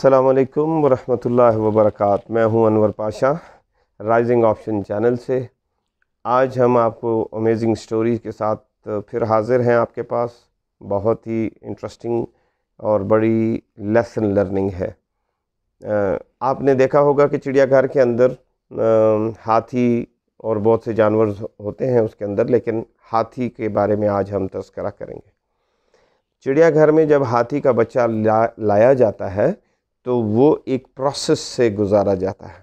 السلام علیکم ورحمۃ اللہ وبرکاتہ۔ میں ہوں انور پاشا، رائزنگ آپشن چینل سے۔ آج ہم آپ کو امیزنگ سٹوری کے ساتھ پھر حاضر ہیں آپ کے پاس۔ بہت ہی انٹرسٹنگ اور بڑی لیسن لرننگ ہے۔ آپ نے دیکھا ہوگا کہ چڑیا گھر کے اندر ہاتھی اور بہت سے جانور ہوتے ہیں اس کے اندر، لیکن ہاتھی کے بارے میں آج ہم تذکرہ کریں گے۔ چڑیا گھر میں جب ہاتھی کا بچہ لایا جاتا ہے تو وہ ایک پروسیس سے گزارا جاتا ہے،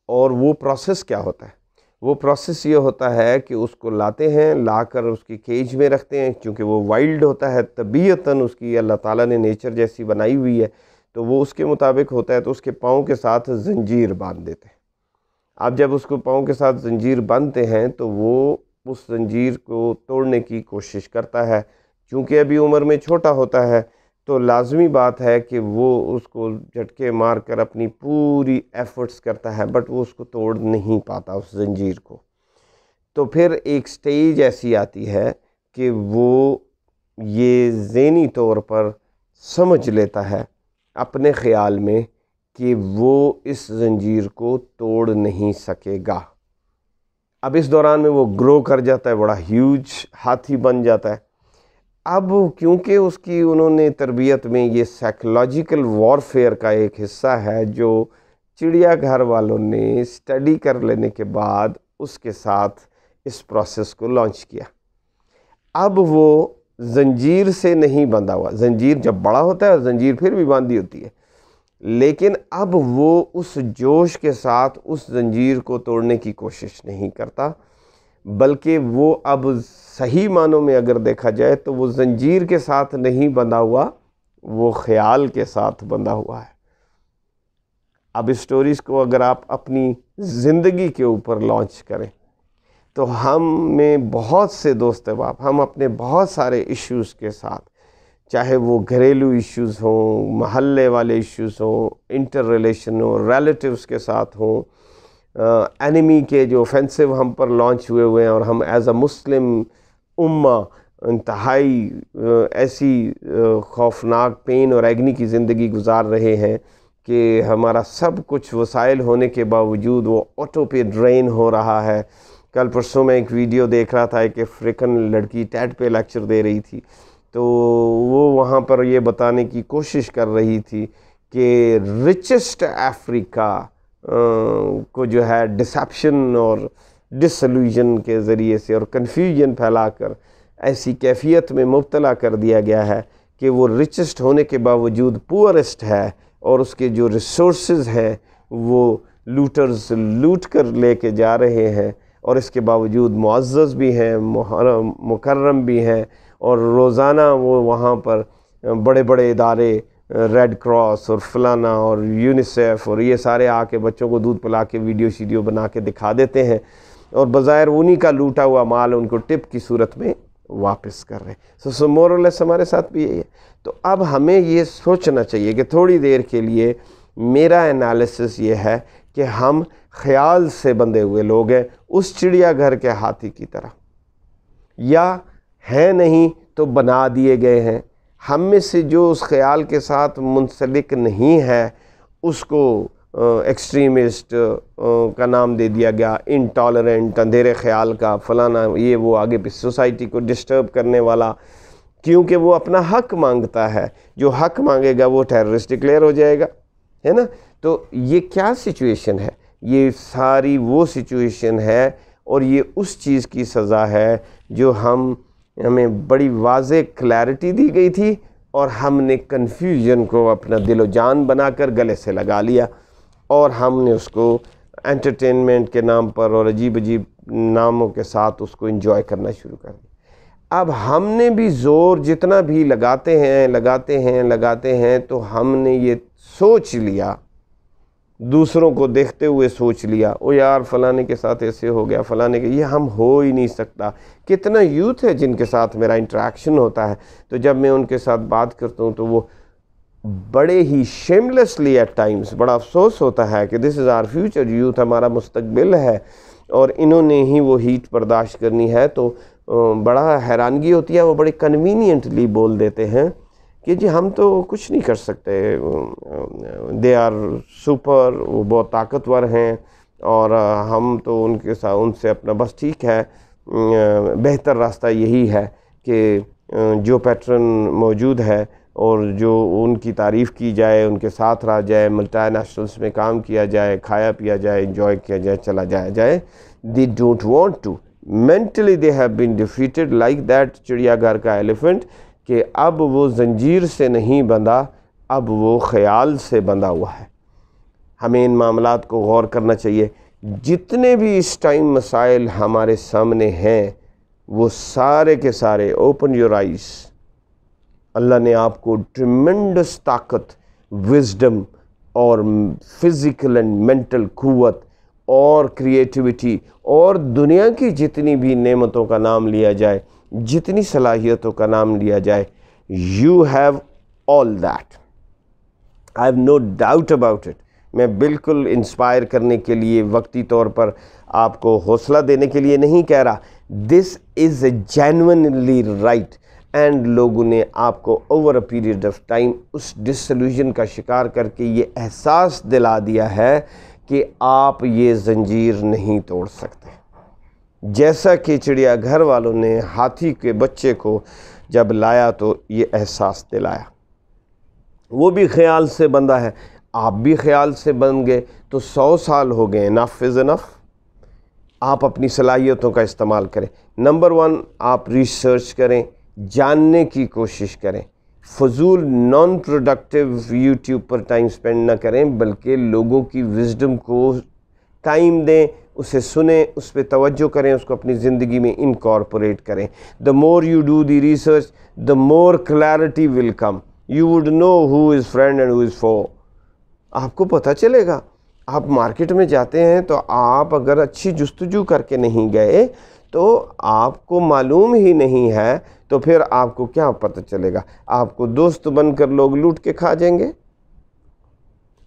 اور وہ پروسیس کیا ہوتا ہے؟ وہ پروسیس یہ ہوتا ہے کہ اس کو لاتے ہیں، لا کر اس کی کیج میں رکھتے ہیں، کیونکہ وہ وائلڈ ہوتا ہے، طبیعتاً اس کی اللہ تعالیٰ نے نیچر جیسی بنائی ہوئی ہے، تو وہ اس کے مطابق ہوتا ہے، تو اس کے پاؤں کے ساتھ زنجیر باندھ دیتے ہیں۔ اب جب اس کو پاؤں کے ساتھ زنجیر باندھتے ہیں تو وہ اس زنجیر کو توڑنے کی کوشش کرتا ہے، چونکہ ابھی عمر میں چھوٹا ہوتا ہے تو لازمی بات ہے کہ وہ اس کو جھٹکے مار کر اپنی پوری ایفرٹس کرتا ہے، بٹ وہ اس کو توڑ نہیں پاتا اس زنجیر کو۔ تو پھر ایک سٹیج ایسی آتی ہے کہ وہ یہ ذہنی طور پر سمجھ لیتا ہے اپنے خیال میں کہ وہ اس زنجیر کو توڑ نہیں سکے گا۔ اب اس دوران میں وہ گرو کر جاتا ہے، بڑا ہیوج ہاتھی بن جاتا ہے۔ اب کیونکہ اس کی انہوں نے تربیت میں یہ سائیکولوجیکل وارفیئر کا ایک حصہ ہے جو چڑیا گھر والوں نے اسٹڈی کر لینے کے بعد اس کے ساتھ اس پروسیس کو لانچ کیا۔ اب وہ زنجیر سے نہیں بندھا ہوا، زنجیر جب بڑا ہوتا ہے زنجیر پھر بھی باندھی ہوتی ہے، لیکن اب وہ اس جوش کے ساتھ اس زنجیر کو توڑنے کی کوشش نہیں کرتا، بلکہ وہ اب صحیح معنوں میں اگر دیکھا جائے تو وہ زنجیر کے ساتھ نہیں بندھا ہوا، وہ خیال کے ساتھ بندھا ہوا ہے۔ اب اس سٹوریز کو اگر آپ اپنی زندگی کے اوپر لانچ کریں تو ہم میں بہت سے دوست احباب، ہم اپنے بہت سارے ایشوز کے ساتھ، چاہے وہ گھریلو ایشوز ہوں، محلے والے ایشوز ہوں، انٹر ریلیشن ہوں، ریلیٹیوز کے ساتھ ہوں، اینیمی کے جو offensive ہم پر لانچ ہوئے ہیں، اور ہم ایز اے مسلم امہ انتہائی ایسی خوفناک پین اور ایگنی کی زندگی گزار رہے ہیں کہ ہمارا سب کچھ وسائل ہونے کے باوجود وہ آٹو پہ ڈرین ہو رہا ہے۔ کل پرسوں میں ایک ویڈیو دیکھ رہا تھا، ایک افریقن لڑکی ٹیڈ پہ لیکچر دے رہی تھی، تو وہ وہاں پر یہ بتانے کی کوشش کر رہی تھی کہ رچسٹ افریقہ کو جو ہے ڈسیپشن اور ڈسلیوژن کے ذریعے سے اور کنفیوژن پھیلا کر ایسی کیفیت میں مبتلا کر دیا گیا ہے کہ وہ رچسٹ ہونے کے باوجود پورسٹ ہے، اور اس کے جو ریسورسز ہیں وہ لوٹرز لوٹ کر لے کے جا رہے ہیں، اور اس کے باوجود معزز بھی ہیں، مکرم بھی ہیں، اور روزانہ وہ وہاں پر بڑے بڑے ادارے، ریڈ کراس اور فلانا اور یونیسیف اور یہ سارے آ کے بچوں کو دودھ پلا کے ویڈیو بنا کے دکھا دیتے ہیں، اور بظاہر انہی کا لوٹا ہوا مال ان کو ٹپ کی صورت میں واپس کر رہے ہیں۔ سو مورلیس ہمارے ساتھ بھی یہی ہے۔ تو اب ہمیں یہ سوچنا چاہیے کہ تھوڑی دیر کے لیے میرا انالیسس یہ ہے کہ ہم خیال سے بندھے ہوئے لوگ ہیں، اس چڑیا گھر کے ہاتھی کی طرح، یا ہیں نہیں تو بنا دیے گئے ہیں۔ ہم میں سے جو اس خیال کے ساتھ منسلک نہیں ہے اس کو ایکسٹریمسٹ کا نام دے دیا گیا، انٹالرنٹ، اندھیرے خیال کا، فلانا یہ وہ، آگے بھی سوسائٹی کو ڈسٹرب کرنے والا، کیونکہ وہ اپنا حق مانگتا ہے، جو حق مانگے گا وہ ٹیررسٹ ڈکلیئر ہو جائے گا، ہے نا۔ تو یہ کیا سچویشن ہے؟ یہ ساری وہ سچویشن ہے، اور یہ اس چیز کی سزا ہے جو ہمیں بڑی واضح کلیئرٹی دی گئی تھی، اور ہم نے کنفیوژن کو اپنا دل و جان بنا کر گلے سے لگا لیا، اور ہم نے اس کو انٹرٹینمنٹ کے نام پر اور عجیب عجیب ناموں کے ساتھ اس کو انجوائے کرنا شروع کر دیا۔ اب ہم نے بھی زور جتنا بھی لگاتے ہیں تو ہم نے یہ سوچ لیا، دوسروں کو دیکھتے ہوئے سوچ لیا، او یار فلانے کے ساتھ ایسے ہو گیا، فلانے کے، یہ ہم ہو ہی نہیں سکتا۔ کتنا یوتھ ہے جن کے ساتھ میرا انٹریکشن ہوتا ہے، تو جب میں ان کے ساتھ بات کرتا ہوں تو وہ بڑے ہی شیملیسلی ایٹ ٹائمز، بڑا افسوس ہوتا ہے کہ دس از آر فیوچر یوتھ، ہمارا مستقبل ہے، اور انہوں نے ہی وہ ہیٹ برداشت کرنی ہے۔ تو بڑا حیرانگی ہوتی ہے، وہ بڑے کنوینینٹلی بول دیتے ہیں کہ جی ہم تو کچھ نہیں کر سکتے، دے آر سپر، وہ بہت طاقتور ہیں اور ہم تو ان کے ساتھ ان سے اپنا بس ٹھیک ہے، بہتر راستہ یہی ہے کہ جو پیٹرن موجود ہے اور جو ان کی تعریف کی جائے، ان کے ساتھ رہا جائے، ملٹی نیشنلز میں کام کیا جائے، کھایا پیا جائے، انجوائے کیا جائے، چلا جایا جائے. They don't want to. Mentally they have been defeated like that چڑیا گھر کا ایلیفنٹ، کہ اب وہ زنجیر سے نہیں بندھا، اب وہ خیال سے بندھا ہوا ہے. ہمیں ان معاملات کو غور کرنا چاہیے. جتنے بھی اس ٹائم مسائل ہمارے سامنے ہیں وہ سارے کے سارے اوپن یور آئیز. اللہ نے آپ کو ٹریمنڈس طاقت، وزڈم اور فزیکل اینڈ مینٹل قوت اور کریٹیوٹی اور دنیا کی جتنی بھی نعمتوں کا نام لیا جائے، جتنی صلاحیتوں کا نام لیا جائے، you have all that. I have no doubt about it. میں بالکل انسپائر کرنے کے لیے، وقتی طور پر آپ کو حوصلہ دینے کے لیے نہیں کہہ رہا. This is a genuinely right. And لوگوں نے آپ کو over a period of time اس ڈسلیوژن کا شکار کر کے یہ احساس دلا دیا ہے کہ آپ یہ زنجیر نہیں توڑ سکتے. جیسا کہ چڑیا گھر والوں نے ہاتھی کے بچے کو جب لایا تو یہ احساس دلایا. وہ بھی خیال سے بندھا ہے، آپ بھی خیال سے بن گئے، تو 100 سال ہو گئے. انف از انف. آپ اپنی صلاحیتوں کا استعمال کریں. نمبر 1، آپ ریسرچ کریں، جاننے کی کوشش کریں. فضول نان پروڈکٹیو یوٹیوب پر ٹائم سپینڈ نہ کریں، بلکہ لوگوں کی وزڈم کو ٹائم دیں، اسے سنیں، اس پہ توجہ کریں، اس کو اپنی زندگی میں انکارپوریٹ کریں. The more you do the research, the more clarity will come. You would know who is friend and who is foe. آپ کو پتہ چلے گا. آپ مارکیٹ میں جاتے ہیں تو آپ اگر اچھی جستجو کر کے نہیں گئے تو آپ کو معلوم ہی نہیں ہے، تو پھر آپ کو کیا پتہ چلے گا؟ آپ کو دوست بن کر لوگ لوٹ کے کھا جائیں گے،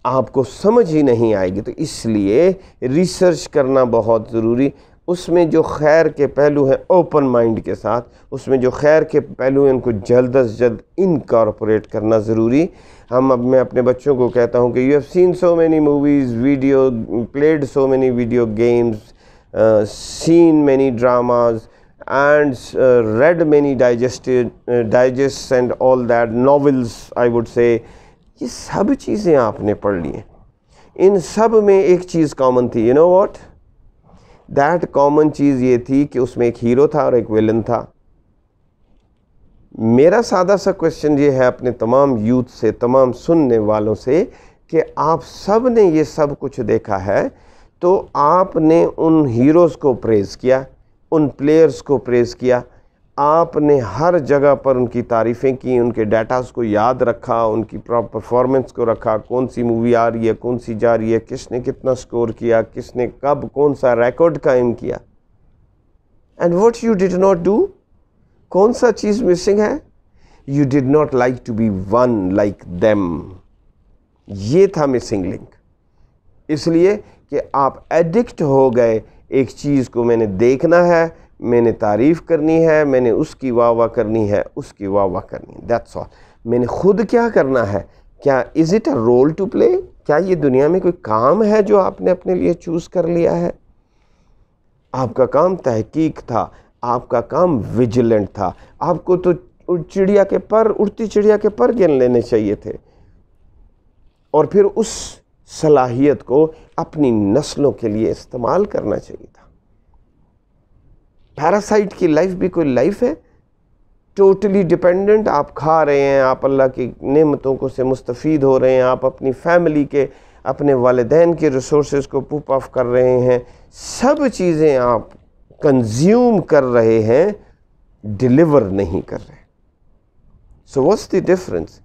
آپ کو سمجھ ہی نہیں آئے گی. تو اس لیے ریسرچ کرنا بہت ضروری. اس میں جو خیر کے پہلو ہیں اوپن مائنڈ کے ساتھ، اس میں جو خیر کے پہلو ہیں ان کو جلد از جلد انکارپوریٹ کرنا ضروری. میں اپنے بچوں کو کہتا ہوں کہ you have seen so many movies, video played so many video games, seen many dramas and read many digests and all that, novels I would say. یہ سب چیزیں آپ نے پڑھ لی ہیں. ان سب میں ایک چیز کامن تھی. you know what? that common چیز یہ تھی کہ اس میں ایک ہیرو تھا اور ایک ویلن تھا. میرا سادہ سا کویسچن یہ ہے اپنے تمام یوتھ سے، تمام سننے والوں سے، کہ آپ سب نے یہ سب کچھ دیکھا ہے، تو آپ نے ان ہیروز کو پریز کیا، ان پلیئرز کو پریز کیا، آپ نے ہر جگہ پر ان کی تعریفیں کی، ان کے ڈیٹاز کو یاد رکھا، ان کی پرفارمنس کو رکھا، کون سی مووی آ رہی ہے، کون سی جا رہی ہے، کس نے کتنا سکور کیا، کس نے کب کون سا ریکارڈ قائم کیا. And what you did not do, کون سا چیز مسنگ ہے؟ You did not like to be one like them. یہ تھا مسنگ لنک. اس لیے کہ آپ ایڈکٹ ہو گئے ایک چیز کو، میں نے دیکھنا ہے، میں نے تعریف کرنی ہے، میں نے اس کی واہ واہ کرنی ہے، اس کی واہ واہ کرنی ہے. That's all. میں نے خود کیا کرنا ہے؟ کیا is it a role to play? کیا یہ دنیا میں کوئی کام ہے جو آپ نے اپنے لیے چوز کر لیا ہے؟ آپ کا کام تحقیق تھا، آپ کا کام ویجیلنٹ تھا. آپ کو تو چڑیا کے پر، اڑتی چڑیا کے پر گن لینے چاہیے تھے، اور پھر اس صلاحیت کو اپنی نسلوں کے لیے استعمال کرنا چاہیے تھا. پیراسائٹ کی لائف بھی کوئی لائف ہے؟ Totally dependent. آپ کھا رہے ہیں، آپ اللہ کی نعمتوں کو سے مستفید ہو رہے ہیں، آپ اپنی فیملی کے، اپنے والدین کے ریسورسز کو پوپ آف کر رہے ہیں، سب چیزیں آپ کنزیوم کر رہے ہیں، ڈیلیور نہیں کر رہے. So what's the difference?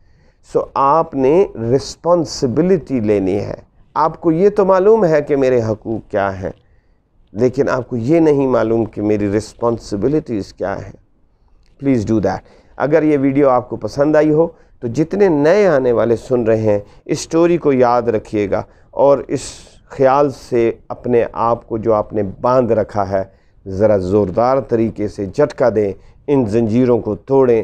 سو آپ نے رسپانسبلٹی لینی ہے. آپ کو یہ تو معلوم ہے کہ میرے حقوق کیا ہیں، لیکن آپ کو یہ نہیں معلوم کہ میری رسپانسبلٹیز کیا ہیں. Please do that. اگر یہ ویڈیو آپ کو پسند آئی ہو تو جتنے نئے آنے والے سن رہے ہیں اس سٹوری کو یاد رکھیے گا، اور اس خیال سے اپنے آپ کو جو آپ نے باندھ رکھا ہے ذرا زوردار طریقے سے جھٹکا دیں، ان زنجیروں کو توڑیں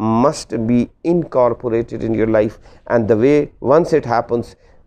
must be incorporated in your life, and the way once it happens,